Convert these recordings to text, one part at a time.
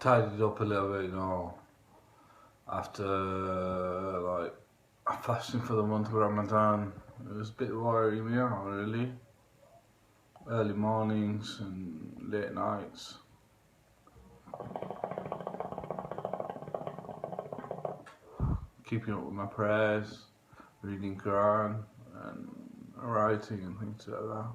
tidied up a little bit, after like fasting for the month of Ramadan. It was a bit worrying me out, really. Early mornings and late nights. Keeping up with my prayers, reading Quran and writing and things like that.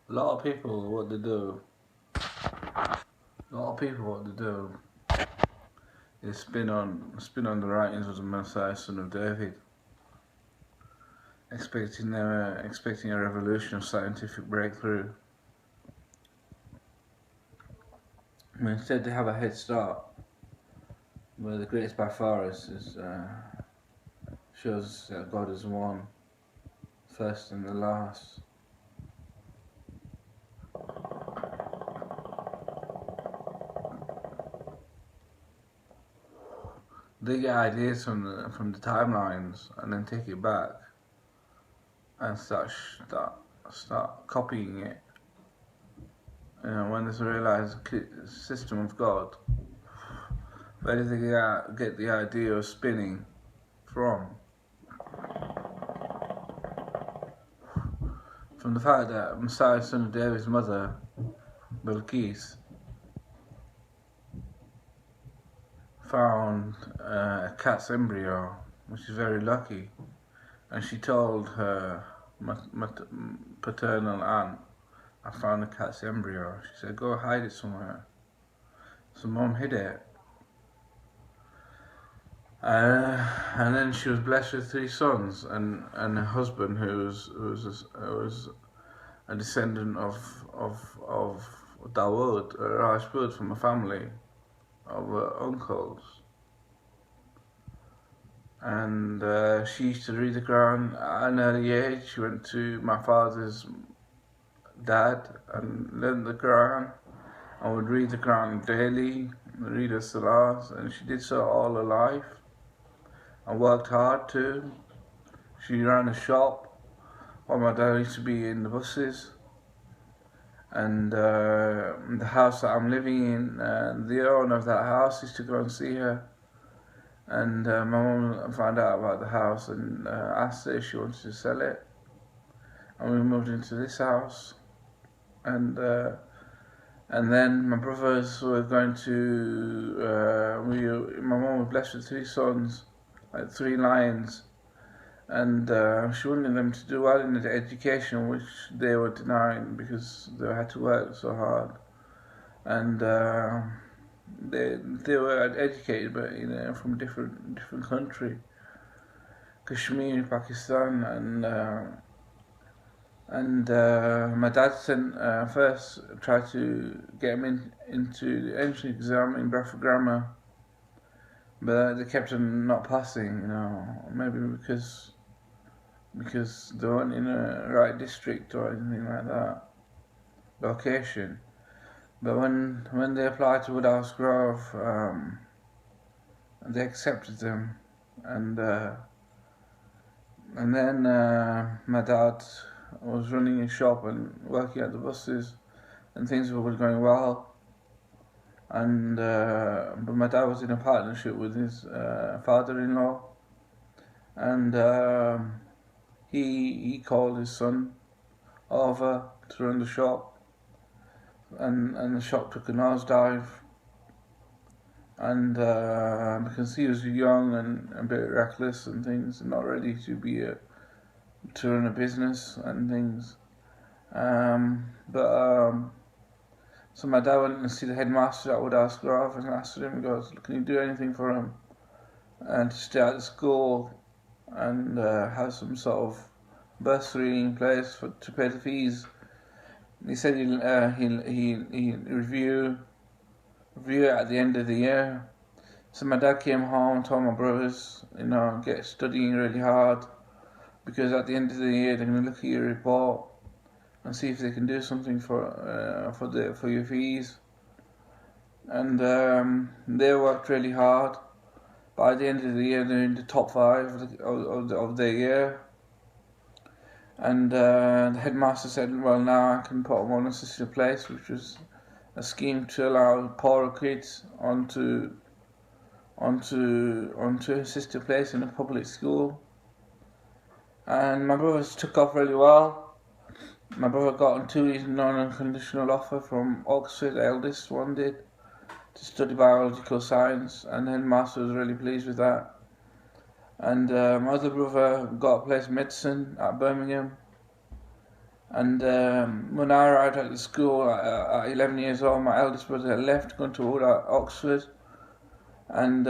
A lot of people, what they do is spin on the writings of the Messiah, son of David, expecting a revolution of scientific breakthrough. But instead they have a head start, where the greatest by far shows that God is one, first and the last. They get ideas from the timelines and then take it back and start copying it. When there's a realised system of God, where do they get the idea of spinning from? From the fact that Messiah, son of David's mother, Bilqis, found a cat's embryo, which is very lucky, and she told her paternal aunt, "I found a cat's embryo." She said, "Go hide it somewhere." So Mum hid it, and then she was blessed with 3 sons and a husband who was a descendant of Dawood, Rajput, from a family of uncles. And she used to read the Quran at an early age. She went to my father's dad and learned the Quran and would read the Quran daily, read her salahs, and she did so all her life and worked hard too. She ran a shop while my dad used to be in the buses. And the house that I'm living in, the owner of that house used to go and see her. And my mum found out about the house and asked her if she wanted to sell it. And we moved into this house. And then my brothers were going to, my mum was blessed with 3 sons, like 3 lions. And she wanted them to do well in the education, which they were denying because they had to work so hard. And they were educated, but from different country, Kashmir, Pakistan, and my dad first tried to get him into the entrance exam in Bradford Grammar, but they kept him not passing. Maybe because they weren't in a right district or anything like that, location. But when they applied to Woodhouse Grove, they accepted them, and then my dad was running a shop and working at the buses, and things were going well. And but my dad was in a partnership with his father-in-law, and he called his son over to run the shop, and the shop took a nosedive. And because he was young and a bit reckless and things, and not ready to run a business and things. So my dad went to see the headmaster at Woodhouse Grove and asked him, he goes, "Can you do anything for him and to stay at the school and have some sort of bursary in place to pay the fees?" And he said he'll review it at the end of the year. So my dad came home and told my brothers, get studying really hard, because at the end of the year they're going to look at your report and see if they can do something for your fees. And they worked really hard, by the end of the year they're in the top 5 of their year. And the headmaster said, well, now I can put them on assisted place, which was a scheme to allow poorer kids onto assisted place in a public school. And my brothers took off really well. My brother got on 2 years non-unconditional offer from Oxford, the eldest one did, to study biological science, and the headmaster was really pleased with that. And my other brother got a place in medicine at Birmingham. And when I arrived at the school at 11 years old, my eldest brother had left, gone to Oxford. And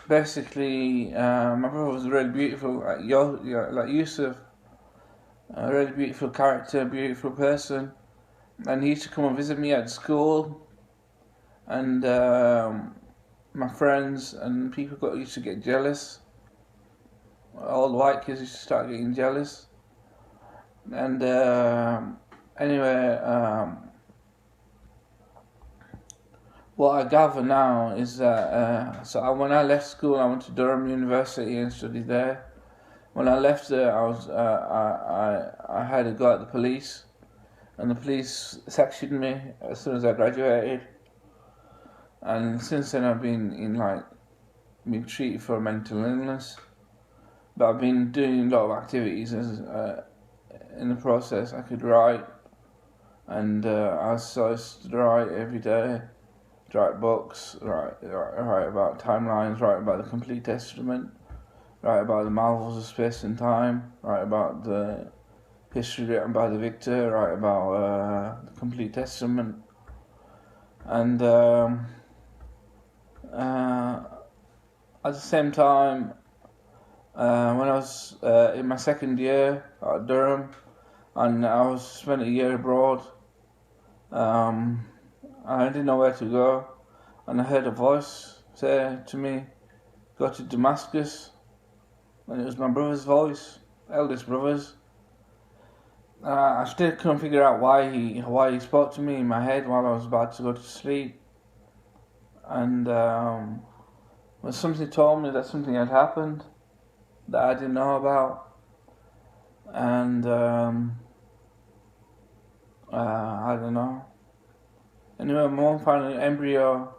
basically, my brother was really beautiful, like Yusuf, a really beautiful character, beautiful person. And he used to come and visit me at school. And my friends and people used to get jealous. All the white kids used to start getting jealous. And anyway, what I gather now is that when I left school, I went to Durham University and studied there. When I left there, I had to go at the police, and the police sectioned me as soon as I graduated. And since then, I've been treated for mental illness, but I've been doing a lot of activities in the process. I could write, and I used to write every day, write books, write about timelines, write about the Complete Testament, write about the marvels of space and time, write about the history written by the Victor, write about the Complete Testament. And at the same time, when I was in my second year at Durham, and I spent a year abroad, I didn't know where to go, and I heard a voice say to me, "Go to Damascus," and it was my brother's voice, eldest brother's. I still couldn't figure out why he spoke to me in my head while I was about to go to sleep, and when something told me that something had happened that I didn't know about, and I don't know. Anyway, my mom found an embryo,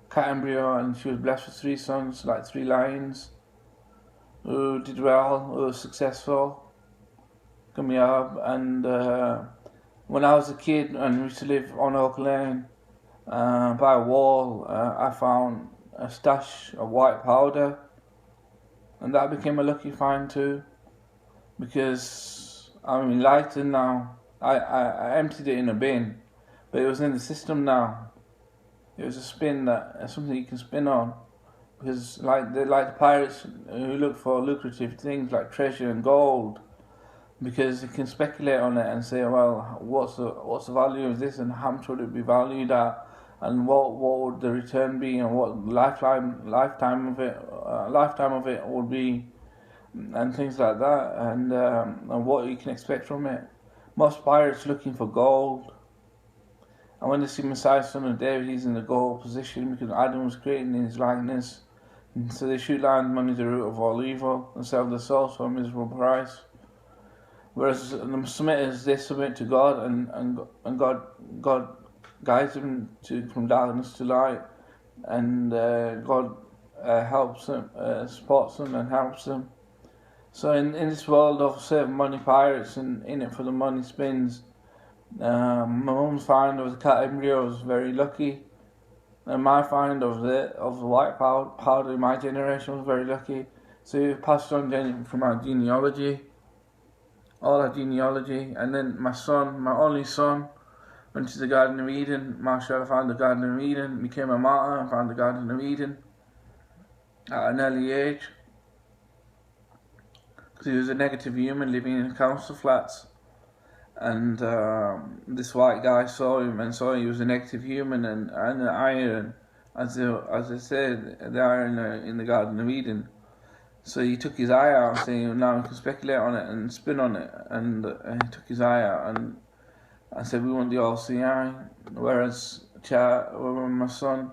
cat embryo, and she was blessed with 3 sons, like 3 lions, who did well, who were successful, coming up. And when I was a kid and we used to live on Oak Lane, by a wall, I found a stash of white powder, and that became a lucky find too, because I'm enlightened now. I emptied it in a bin, but it was in the system now. It was a spin, something you can spin on, because like the pirates who look for lucrative things like treasure and gold, because you can speculate on it and say, well, what's the value of this, and how much would it be valued at, and what would the return be, and what lifetime of it would be, and things like that, and what you can expect from it. Most pirates looking for gold, and when they see Messiah, son of David, he's in the gold position because Adam was created in his likeness. And so they shoot lions, money the root of all evil, and sell their souls for a miserable price. Whereas the submitters, they submit to God, and God guides them from darkness to light, and God helps them, supports them, and helps them. So in this world of saving money pirates and in it for the money spins, my mum's find of the cat embryo was very lucky, and my find of the white powder in my generation was very lucky. So it passed on from our genealogy, all our genealogy. And then my only son, went to the Garden of Eden. Mashallah, found the Garden of Eden, became a martyr, and found the Garden of Eden at an early age, because he was a negative human living in council flats. And this white guy saw him and saw he was a negative human, and an iron, as I said, the iron in the Garden of Eden. So he took his eye out, saying, now we can speculate on it and spin on it. And he took his eye out and I said, we want the all-seeing eye. Whereas my son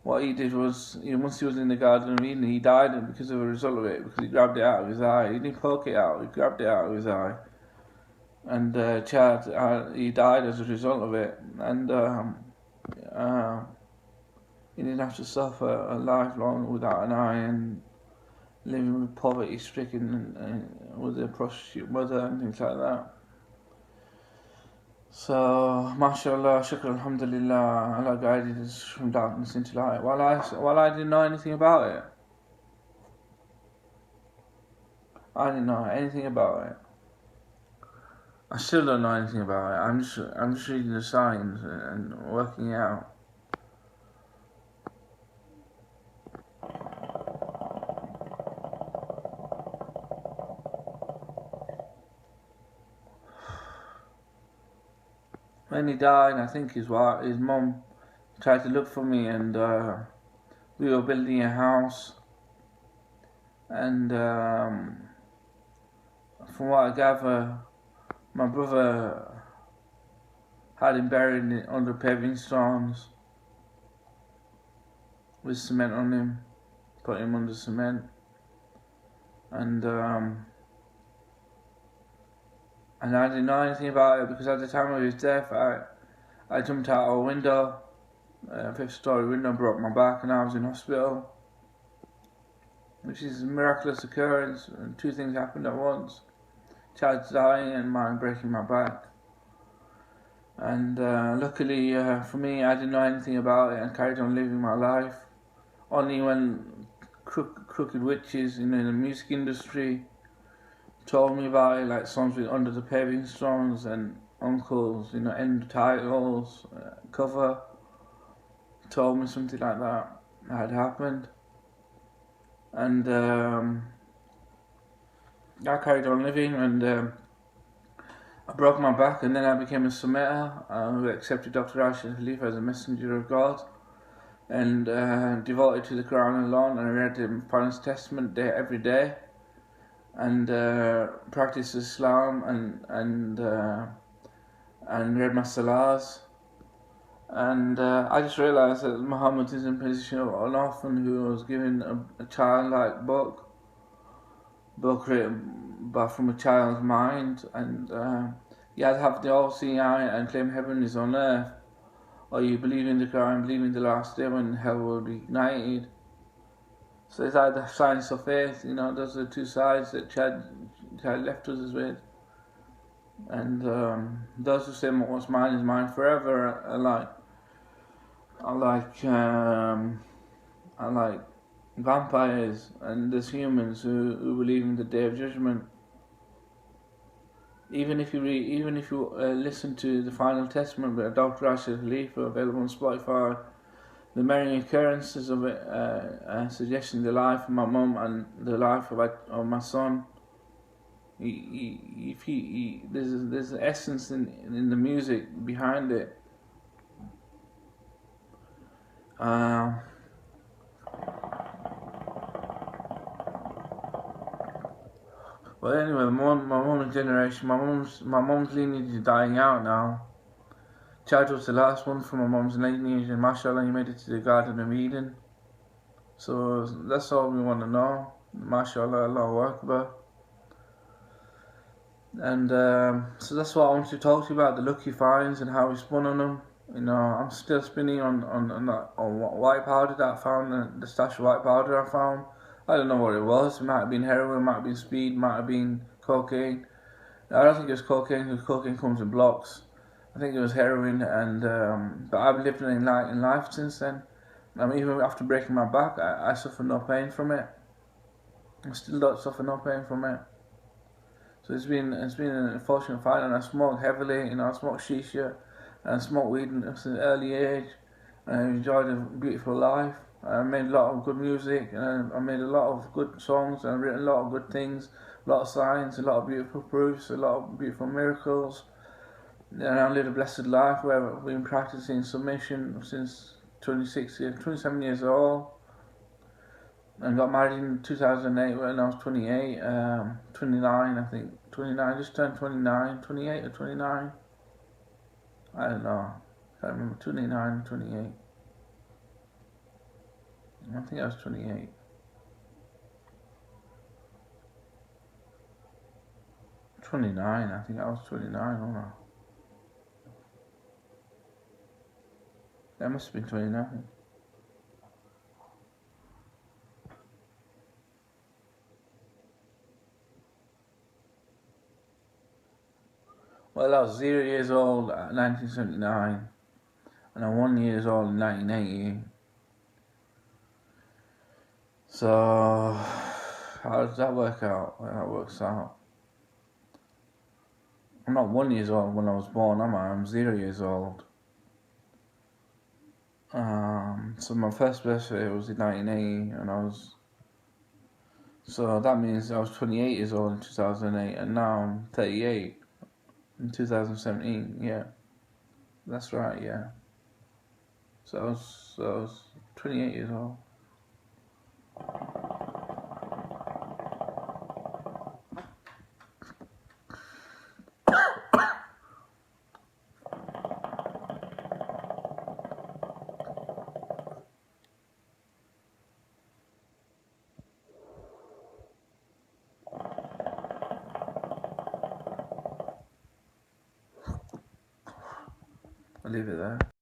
what he did was, once he was in the Garden of Eden, he died because of a result of it, because he grabbed it out of his eye. He didn't poke it out, he grabbed it out of his eye. And Chad, he died as a result of it. And he didn't have to suffer a life long without an eye and living with poverty-stricken and with a prostitute mother and things like that. So, mashallah, shukr, alhamdulillah, Allah guided us from darkness into light. While I didn't know anything about it. I didn't know anything about it. I still don't know anything about it. I'm just reading the signs and working it out. When he died, I think his mum tried to look for me, and we were building a house, and from what I gather, my brother had him buried under paving stones with cement on him, put him under cement, and I didn't know anything about it, because at the time of his death, I jumped out of a window, a 5th-story window, broke my back, and I was in hospital, which is a miraculous occurrence. And 2 things happened at once: Chad's dying and mine breaking my back. And luckily for me, I didn't know anything about it and carried on living my life. Only when crooked witches in the music industry told me about it, like songs with Under the Paving Stones and Uncles, end titles, cover, told me something like that had happened. And I carried on living, and I broke my back, and then I became a Summiter who accepted Dr. Rashid Khalifa as a messenger of God, and devoted to the Quran alone, and I read the Final Testament every day, and practiced Islam, and read my salahs. And I just realised that Muhammad is in position of an orphan who was given a childlike book written from a child's mind, and you either have the all-seeing eye and claim heaven is on earth, or you believe in the Quran, believe in the last day when hell will be ignited. So it's either science or faith, those are the 2 sides that Chad left us with. And those who say what's mine is mine forever are like vampires, and there's humans who believe in the Day of Judgment. Even if you listen to the Final Testament by Dr. Rashid Khalifa, available on Spotify, the many occurrences of it, suggesting the life of my mum and the life of my son. There's an essence in the music behind it. But anyway, my mum's generation, my mum's lineage is dying out now. Chad was the last one from my mum's lineage, and mashallah, he made it to the Garden of Eden. So that's all we want to know. Mashallah, Allahu Akbar. And so that's what I want to talk to you about, the lucky finds and how we spun on them. I'm still spinning on white powder that I found, the stash of white powder I found. I don't know what it was. It might have been heroin, might have been speed, might have been cocaine. I don't think it was cocaine, because cocaine comes in blocks. I think it was heroin, and but I've lived in life since then. Even after breaking my back, I suffer no pain from it. I still don't suffer no pain from it. So it's been an unfortunate fight, and I smoked heavily. I smoked shisha, and I smoked weed since an early age. And I enjoyed a beautiful life. I made a lot of good music, and I made a lot of good songs, and I've written a lot of good things, a lot of signs, a lot of beautiful proofs, a lot of beautiful miracles. And I lived a blessed life where I've been practicing submission since 27 years old, and got married in 2008 when I was 28, 29 I think, 29, just turned 29, 28 or 29, I don't know, I can't remember, 29, 28. I think I was 28. '29. I think I was 29, wasn't I? That must have been 29. Well, I was 0 years old at 1979, and I'm 1 years old in 1980. So, how does that work out? Well, that works out. I'm not 1 years old when I was born, am I? I'm 0 years old. So my first birthday was in 1980, and so that means I was 28 years old in 2008, and now I'm 38 in 2017. Yeah, that's right. Yeah. So I was 28 years old. I'll leave it there.